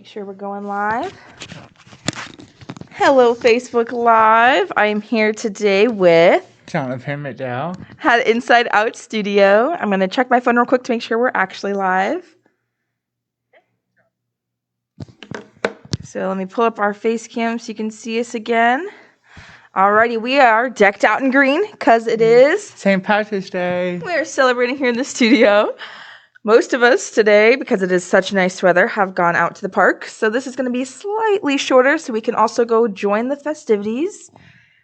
Make sure we're going live. Hello, Facebook Live. I am here today with Jonathan McDowell. Had Inside Out Studio. I'm going to check my phone real quick to make sure we're actually live. So let me pull up our face cam so you can see us again. Alrighty, we are decked out in green because it is St. Patrick's Day. We're celebrating here in the studio. Most of us today, because it is such nice weather, have gone out to the park. So this is going to be slightly shorter so we can also go join the festivities.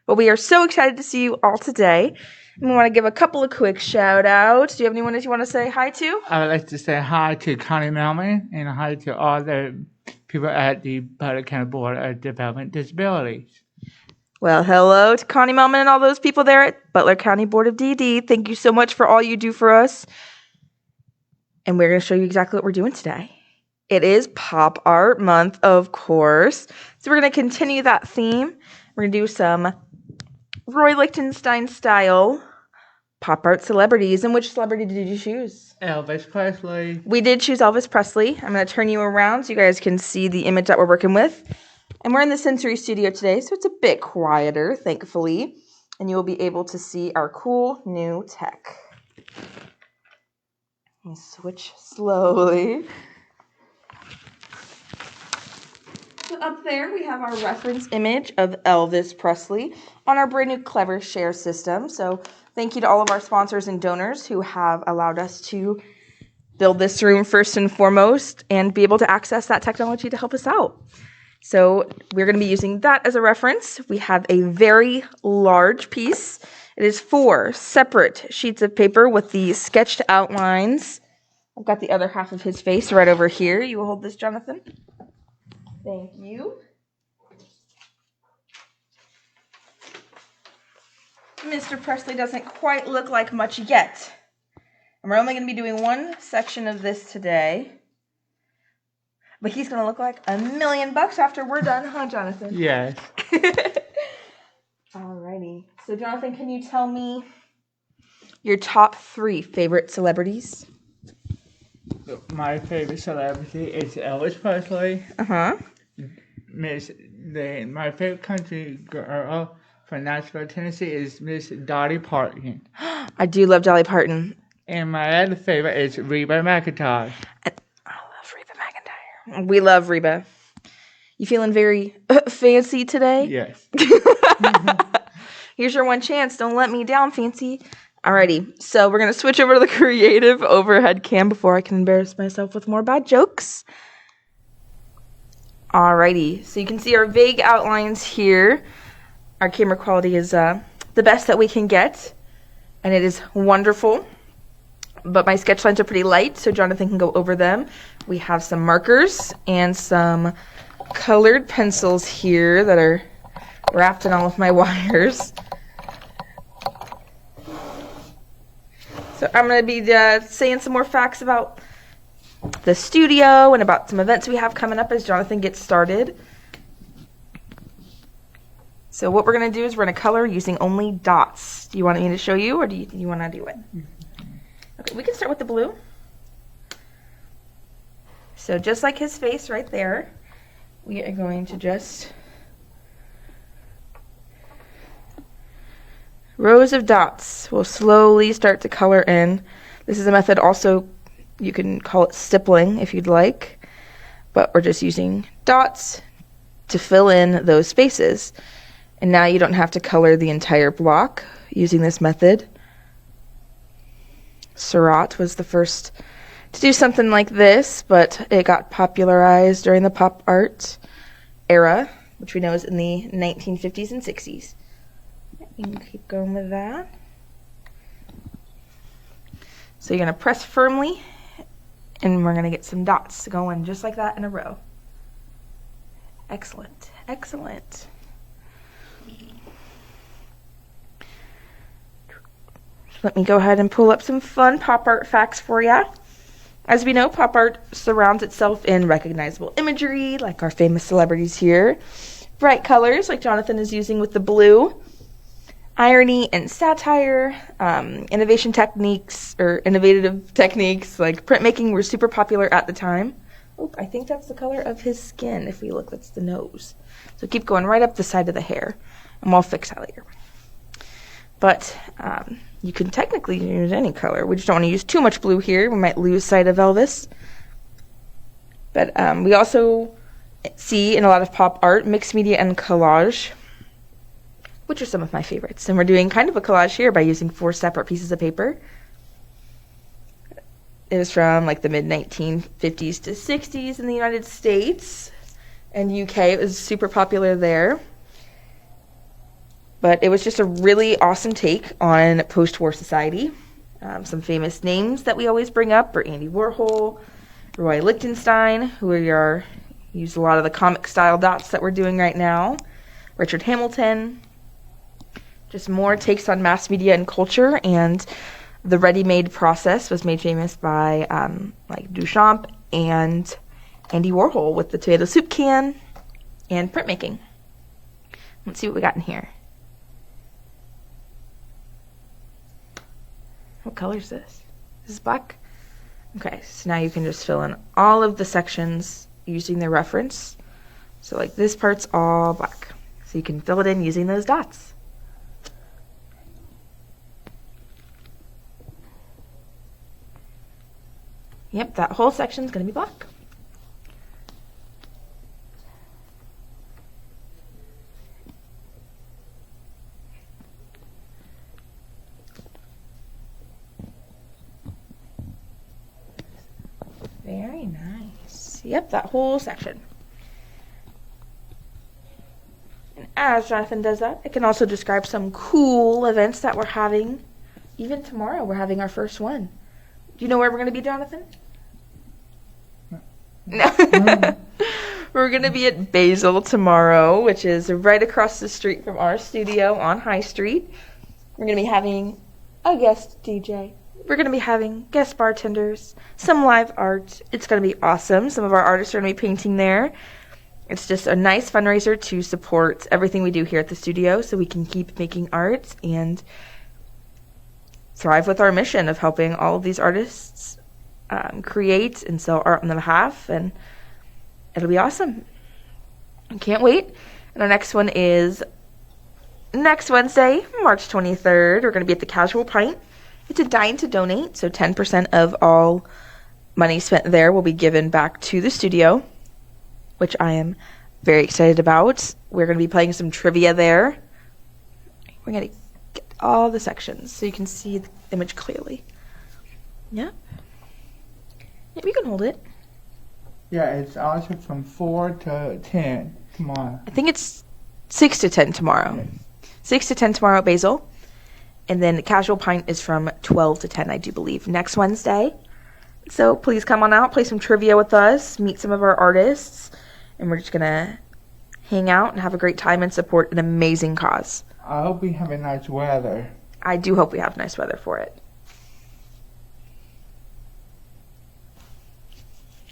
But we are so excited to see you all today. And we want to give a couple of quick shout outs. Do you have anyone that you want to say hi to? I would like to say hi to Connie Melman and hi to all the people at the Butler County Board of Development Disabilities. Well, hello to Connie Melman and all those people there at Butler County Board of DD. Thank you so much for all you do for us. And we're going to show you exactly what we're doing today. It is Pop Art Month, of course. So we're going to continue that theme. We're going to do some Roy Lichtenstein style pop art celebrities. And which celebrity did you choose? Elvis Presley. We did choose Elvis Presley. I'm going to turn you around so you guys can see the image that we're working with. And we're in the Sensory Studio today, so it's a bit quieter, thankfully. And you'll be able to see our cool new tech. Let me switch slowly. So up there we have our reference image of Elvis Presley on our brand new Clever Share system. So thank you to all of our sponsors and donors who have allowed us to build this room first and foremost and be able to access that technology to help us out. So we're going to be using that as a reference. We have a very large piece. It is 4 separate sheets of paper with the sketched outlines. I've got the other half of his face right over here. You will hold this, Jonathan. Thank you. Mr. Presley doesn't quite look like much yet. And we're only going to be doing one section of this today. But he's going to look like $1 million after we're done, huh, Jonathan? Yes. Alrighty. So, Jonathan, can you tell me your top 3 favorite celebrities? My favorite celebrity is Elvis Presley. Uh-huh. My favorite country girl from Nashville, Tennessee is Miss Dolly Parton. I do love Dolly Parton. And my other favorite is Reba McEntire. We love Reba. You feeling very fancy today? Yes. Here's your one chance. Don't let me down, fancy. Alrighty, so we're going to switch over to the creative overhead cam before I can embarrass myself with more bad jokes. Alrighty, so you can see our vague outlines here. Our camera quality is the best that we can get, and it is wonderful. But my sketch lines are pretty light, so Jonathan can go over them. We have some markers and some colored pencils here that are wrapped in all of my wires. So I'm going to be saying some more facts about the studio and about some events we have coming up as Jonathan gets started. So what we're going to do is we're going to color using only dots. Do you want me to show you, or do you want to do it? Okay, we can start with the blue. So just like his face right there, we are going to just rows of dots will slowly start to color in. This is a method also, you can call it stippling if you'd like, but we're just using dots to fill in those spaces. And now you don't have to color the entire block using this method. Surratt was the first to do something like this, but it got popularized during the pop art era, which we know is in the 1950s and 60s. You can keep going with that. So you're going to press firmly, and we're going to get some dots going just like that in a row. Excellent. Excellent. Let me go ahead and pull up some fun pop art facts for you. As we know, pop art surrounds itself in recognizable imagery, like our famous celebrities here. Bright colors, like Jonathan is using with the blue. Irony and satire, innovative techniques like printmaking were super popular at the time. Oh, I think that's the color of his skin. If we look, that's the nose. So keep going right up the side of the hair, and we'll fix that later. But you can technically use any color. We just don't want to use too much blue here. We might lose sight of Elvis. But we also see in a lot of pop art, mixed media and collage, which are some of my favorites. And we're doing kind of a collage here by using 4 separate pieces of paper. It was from like the mid-1950s to 60s in the United States and UK. It was super popular there. But it was just a really awesome take on post-war society. Some famous names that we always bring up are Andy Warhol, Roy Lichtenstein, who use a lot of the comic style dots that we're doing right now, Richard Hamilton. Just more takes on mass media and culture, and the ready-made process was made famous by like Duchamp and Andy Warhol with the tomato soup can and printmaking. Let's see what we got in here. What color is this? This is black? Okay, so now you can just fill in all of the sections using the reference. So like this part's all black. So you can fill it in using those dots. Yep, that whole section's going to be black. Very nice. Yep, that whole section. And as Jonathan does that, I can also describe some cool events that we're having. Even tomorrow, we're having our first one. Do you know where we're going to be, Jonathan? No. We're going to be at Basil tomorrow, which is right across the street from our studio on High Street. We're going to be having a guest DJ. We're going to be having guest bartenders, some live art. It's going to be awesome. Some of our artists are going to be painting there. It's just a nice fundraiser to support everything we do here at the studio so we can keep making art and thrive with our mission of helping all of these artists create and sell art on their behalf, and it'll be awesome. I can't wait. And our next one is next Wednesday, March 23rd. We're going to be at the Casual Pint. It's a dine to donate, so 10% of all money spent there will be given back to the studio, which I am very excited about. We're going to be playing some trivia there. We're going to get all the sections so you can see the image clearly. Yeah. Yeah, you can hold it. Yeah, it's also from 4 to 10 tomorrow. I think it's 6 to 10 tomorrow. Yes. 6 to 10 tomorrow at Basil. And then the Casual Pint is from 12 to 10, I do believe, next Wednesday. So please come on out, play some trivia with us, meet some of our artists, and we're just going to hang out and have a great time and support an amazing cause. I hope we have a nice weather. I do hope we have nice weather for it.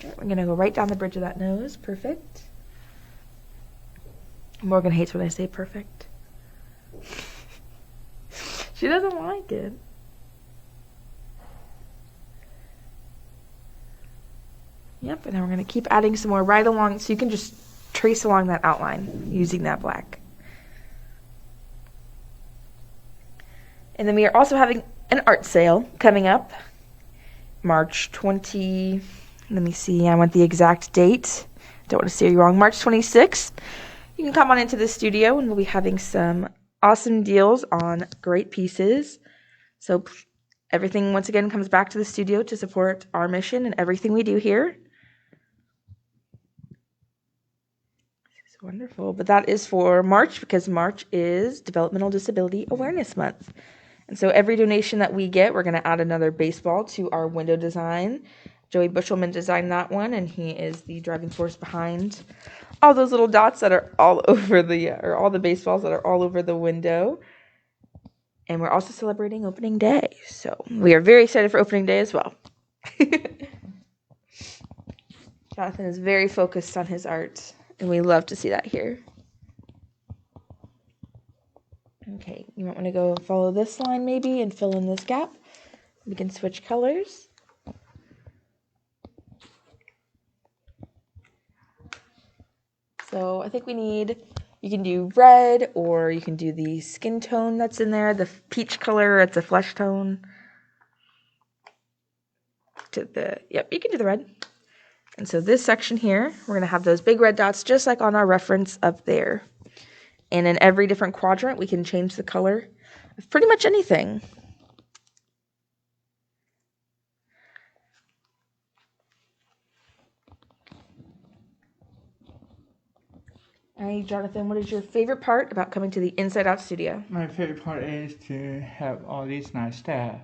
We're going to go right down the bridge of that nose. Perfect. Morgan hates when I say perfect. She doesn't like it. Yep, and then we're going to keep adding some more right along, so you can just trace along that outline using that black. And then we are also having an art sale coming up March 20, let me see, I want the exact date. Don't want to say you wrong. March 26th. You can come on into the studio and we'll be having some awesome deals on great pieces. So everything, once again, comes back to the studio to support our mission and everything we do here. This is wonderful. But that is for March, because March is Developmental Disability Awareness Month. And so every donation that we get, we're going to add another baseball to our window design. Joey Bushelman designed that one, and he is the driving force behind all those little dots that are all over or all the baseballs that are all over the window. And we're also celebrating opening day. So we are very excited for opening day as well. Jonathan is very focused on his art, and we love to see that here. Okay, you might want to go follow this line maybe and fill in this gap. We can switch colors. So I think you can do red, or you can do the skin tone that's in there, the peach color, it's a flesh tone. Yep, you can do the red. And so this section here, we're going to have those big red dots just like on our reference up there. And in every different quadrant, we can change the color of pretty much anything. Hey, Jonathan, what is your favorite part about coming to the Inside Out studio? My favorite part is to have all these nice staff.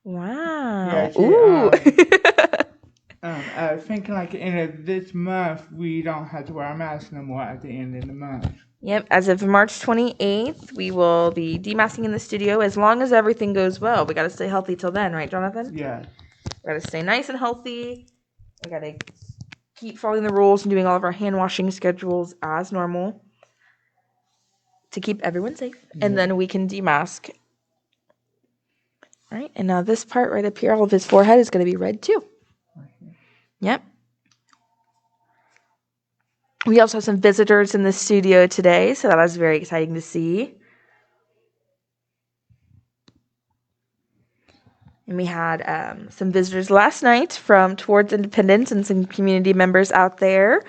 Wow. Yeah, actually, Ooh. I was thinking like end of this month, we don't have to wear a mask no more at the end of the month. Yep, as of March 28th, we will be demasking in the studio as long as everything goes well. We got to stay healthy till then, right, Jonathan? Yeah. We got to stay nice and healthy. We got to keep following the rules and doing all of our hand washing schedules as normal to keep everyone safe. Yeah. And then we can demask. All right, and now this part right up here, all of his forehead is going to be red too. Yep. We also have some visitors in the studio today, so that was very exciting to see. And we had some visitors last night from Towards Independence and some community members out there.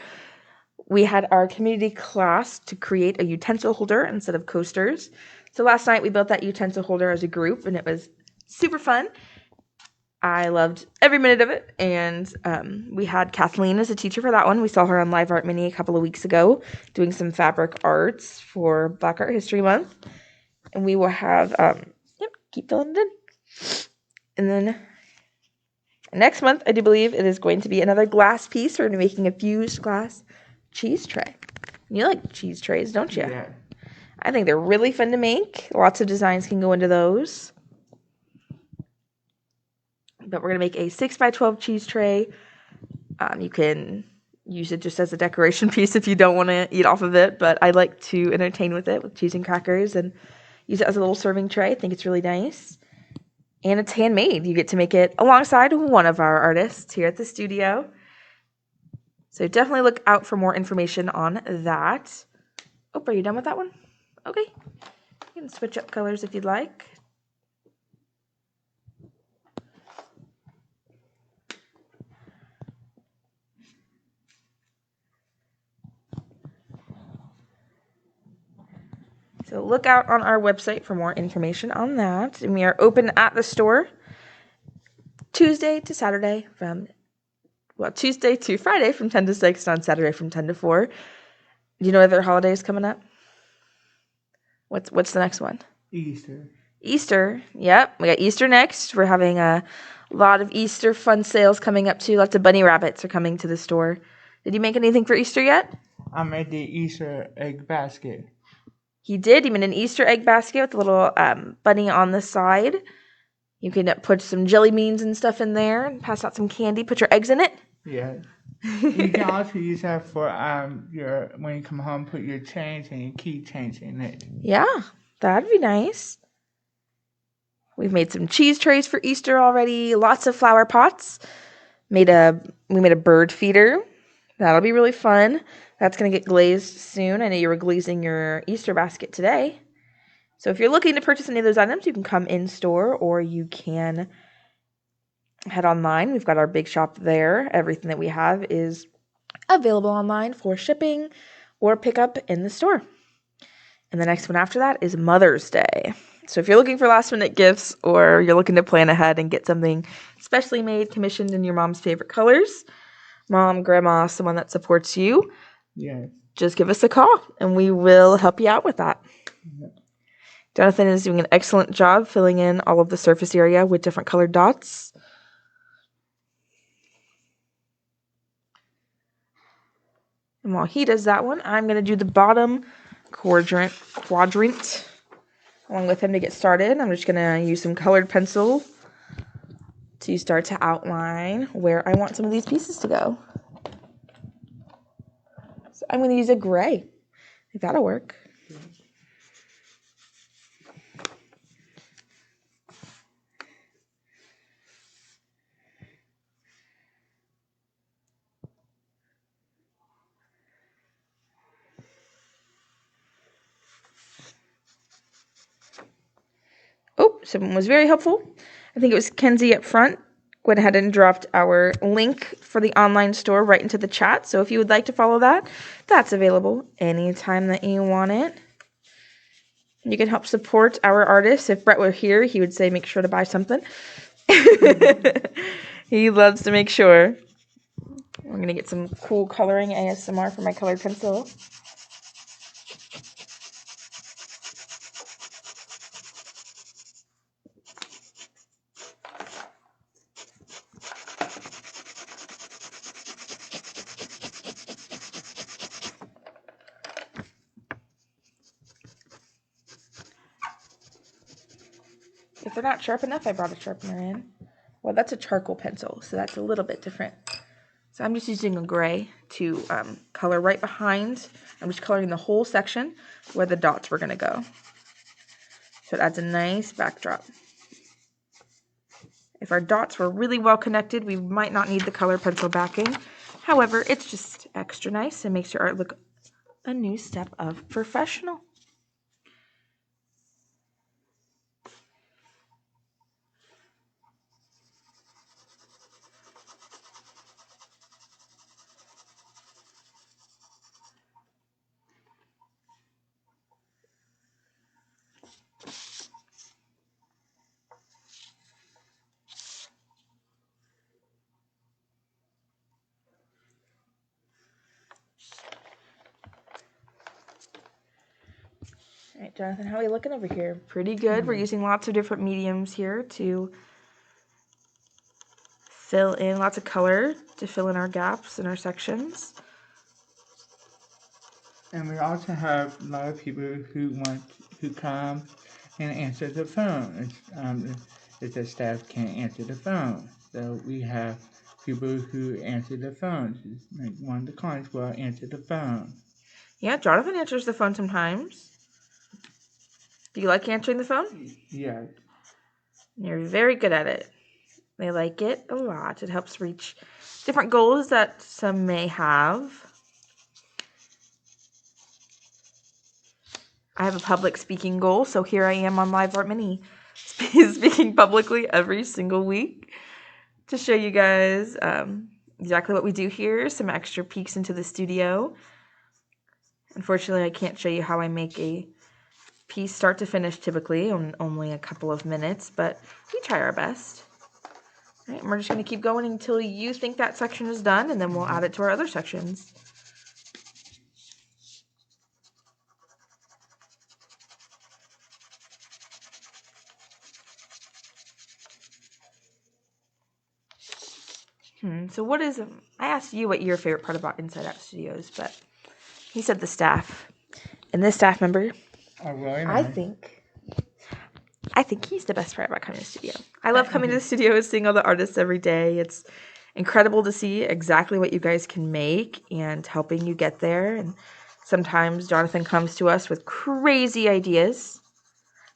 We had our community class to create a utensil holder instead of coasters. So last night we built that utensil holder as a group, and it was super fun. I loved every minute of it, and we had Kathleen as a teacher for that one. We saw her on Live Art Mini a couple of weeks ago doing some fabric arts for Black Art History Month. And we will have, keep filling it in. And then next month, I do believe it is going to be another glass piece. We're going to be making a fused glass cheese tray. You like cheese trays, don't you? Yeah. I think they're really fun to make. Lots of designs can go into those. But we're going to make a 6x12 cheese tray. You can use it just as a decoration piece if you don't want to eat off of it. But I like to entertain with it with cheese and crackers and use it as a little serving tray. I think it's really nice. And it's handmade. You get to make it alongside one of our artists here at the studio. So definitely look out for more information on that. Oh, are you done with that one? Okay. You can switch up colors if you'd like. So look out on our website for more information on that. And we are open at the store Tuesday to Friday from 10 to 6, and on Saturday from 10 to 4. Do you know other holidays coming up? What's the next one? Easter. Yep. We got Easter next. We're having a lot of Easter fun sales coming up too. Lots of bunny rabbits are coming to the store. Did you make anything for Easter yet? I made the Easter egg basket. He did. He made an Easter egg basket with a little bunny on the side. You can put some jelly beans and stuff in there and pass out some candy. Put your eggs in it. Yeah. You can also use that for when you come home, put your change and your key change in it. Yeah, that'd be nice. We've made some cheese trays for Easter already. Lots of flower pots. We made a bird feeder. That'll be really fun. That's gonna get glazed soon. I know you were glazing your Easter basket today. So if you're looking to purchase any of those items, you can come in store or you can head online. We've got our big shop there. Everything that we have is available online for shipping or pickup in the store. And the next one after that is Mother's Day. So if you're looking for last minute gifts or you're looking to plan ahead and get something specially made, commissioned in your mom's favorite colors, mom, grandma, someone that supports you, just give us a call and we will help you out with that. Yeah. Jonathan is doing an excellent job filling in all of the surface area with different colored dots. And while he does that one, I'm going to do the bottom quadrant along with him to get started. I'm just going to use some colored pencil to start to outline where I want some of these pieces to go. So I'm going to use a gray. I think that'll work. someone was very helpful. I think it was Kenzie up front. Went ahead and dropped our link for the online store right into the chat. So if you would like to follow that, that's available anytime that you want it. You can help support our artists. If Brett were here, he would say make sure to buy something. He loves to make sure. I'm going to get some cool coloring ASMR for my colored pencil. If they're not sharp enough, I brought a sharpener in. Well, that's a charcoal pencil, so that's a little bit different. So I'm just using a gray to color right behind. I'm just coloring the whole section where the dots were going to go. So it adds a nice backdrop. If our dots were really well connected, we might not need the color pencil backing. However, it's just extra nice and makes your art look a new step of professional. All right, Jonathan, how are we looking over here? Pretty good. We're using lots of different mediums here to fill in lots of color, to fill in our gaps and our sections. And we also have a lot of people who come and answer the phone. If the staff can't answer the phone, so we have people who answer the phone. Like one of the clients will answer the phone. Yeah, Jonathan answers the phone sometimes. Do you like answering the phone? Yeah. You're very good at it. They like it a lot. It helps reach different goals that some may have. I have a public speaking goal, so here I am on Live Art Mini speaking publicly every single week to show you guys exactly what we do here, some extra peeks into the studio. Unfortunately, I can't show you how I make a piece start to finish typically in only a couple of minutes, but we try our best. All right, and we're just going to keep going until you think that section is done, and then we'll add it to our other sections. So what is, I asked you what your favorite part about Inside Out Studios, but he said the staff. And this staff member, Oh, really nice. I think he's the best part about coming to the studio. I love coming to the studio and seeing all the artists every day. It's incredible to see exactly what you guys can make and helping you get there. And sometimes Jonathan comes to us with crazy ideas.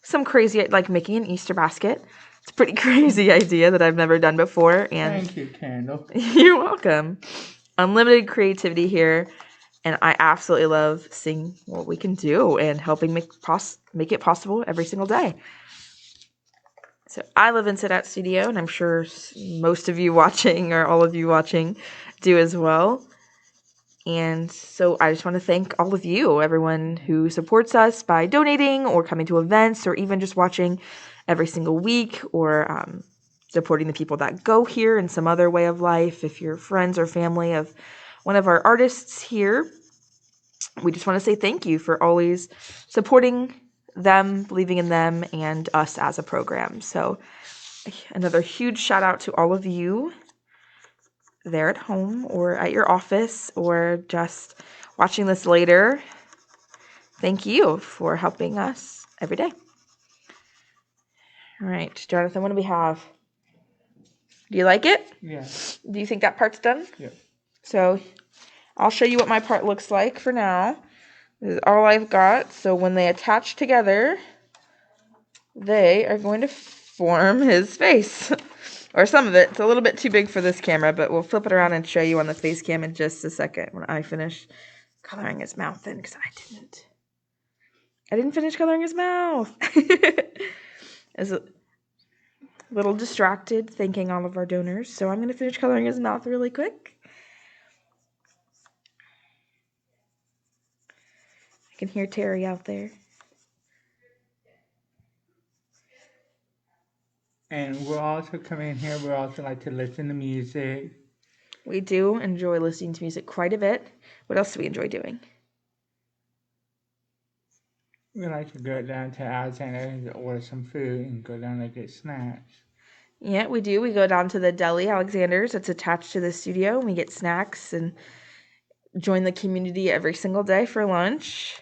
Some crazy, like making an Easter basket. It's a pretty crazy idea that I've never done before. And thank you, Kendall. You're welcome. Unlimited creativity here. And I absolutely love seeing what we can do and helping make it possible every single day. So I live in Sit Out Studio, and I'm sure most of you watching or all of you watching do as well. And so I just want to thank all of you, everyone who supports us by donating or coming to events or even just watching every single week or supporting the people that go here in some other way of life. If you're friends or family of one of our artists here, we just want to say thank you for always supporting them, believing in them, and us as a program. So another huge shout out to all of you there at home or at your office or just watching this later. Thank you for helping us every day. All right, Jonathan, what do we have? Do you like it? Yeah. Do you think that part's done? Yeah. So I'll show you what my part looks like for now. This is all I've got. So when they attach together, they are going to form his face. Or some of it. It's a little bit too big for this camera, but we'll flip it around and show you on the face cam in just a second when I finish coloring his mouth in, because I didn't finish coloring his mouth. a little distracted thanking all of our donors, so I'm going to finish coloring his mouth really quick. I can hear Terry out there. And we'll also come in here. We also like to listen to music. We do enjoy listening to music quite a bit. What else do we enjoy doing? We like to go down to Alexander's to order some food and go down and get snacks. Yeah, we do. We go down to the deli, Alexander's. It's attached to the studio. And we get snacks and join the community every single day for lunch.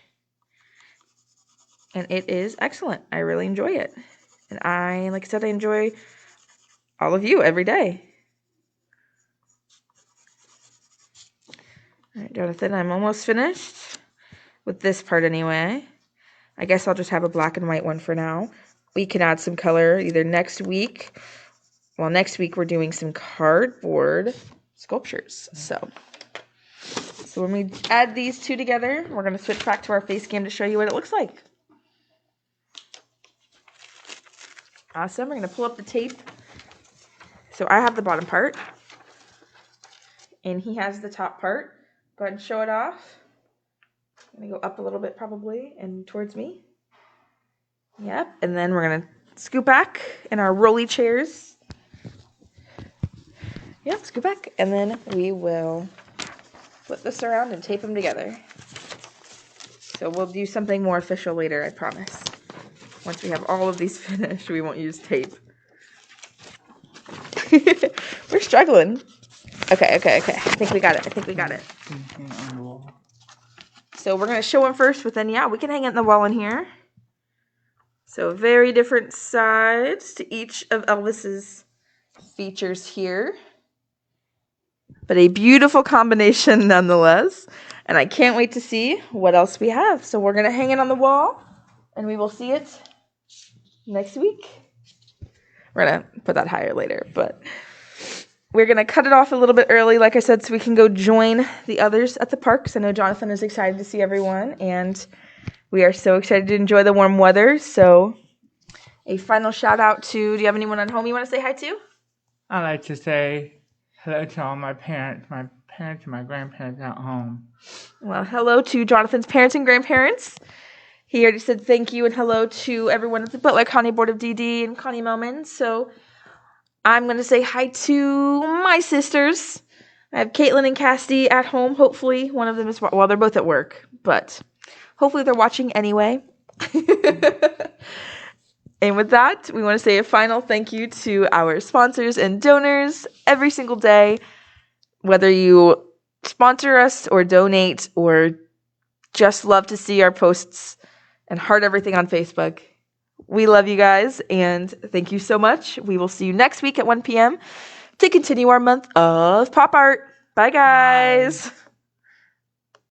And it is excellent. I really enjoy it. And like I said, I enjoy all of you every day. All right, Jonathan, I'm almost finished with this part anyway. I guess I'll just have a black and white one for now. We can add some color either next week. Well, next week we're doing some cardboard sculptures. So when we add these two together, we're going to switch back to our face cam to show you what it looks like. Awesome. We're going to pull up the tape. So I have the bottom part, and he has the top part. Go ahead and show it off. I'm going to go up a little bit probably and towards me. Yep. And then we're going to scoot back in our rolly chairs. Yep, scoot back. And then we will flip this around and tape them together. So we'll do something more official later, I promise. Once we have all of these finished, we won't use tape. We're struggling. Okay. I think we got it. So we're going to show them first, but then, yeah, we can hang it in the wall in here. So very different sides to each of Elvis's features here. But a beautiful combination nonetheless. And I can't wait to see what else we have. So we're going to hang it on the wall, and we will see it next week. We're going to put that higher later, but we're going to cut it off a little bit early, like I said, so we can go join the others at the park. Because I know Jonathan is excited to see everyone, and we are so excited to enjoy the warm weather. So a final shout out to, do you have anyone at home you want to say hi to? I like to say hello to all my parents and my grandparents at home. Well, hello to Jonathan's parents and grandparents. He already said thank you and hello to everyone at the Butler County Board of DD and Connie Melman. So I'm going to say hi to my sisters. I have Caitlin and Cassidy at home. Hopefully one of them is, well, they're both at work, but hopefully they're watching anyway. And with that, we want to say a final thank you to our sponsors and donors every single day. Whether you sponsor us or donate or just love to see our posts and heart everything on Facebook, we love you guys, and thank you so much. We will see you next week at 1 p.m. to continue our month of pop art. Bye, guys. Bye.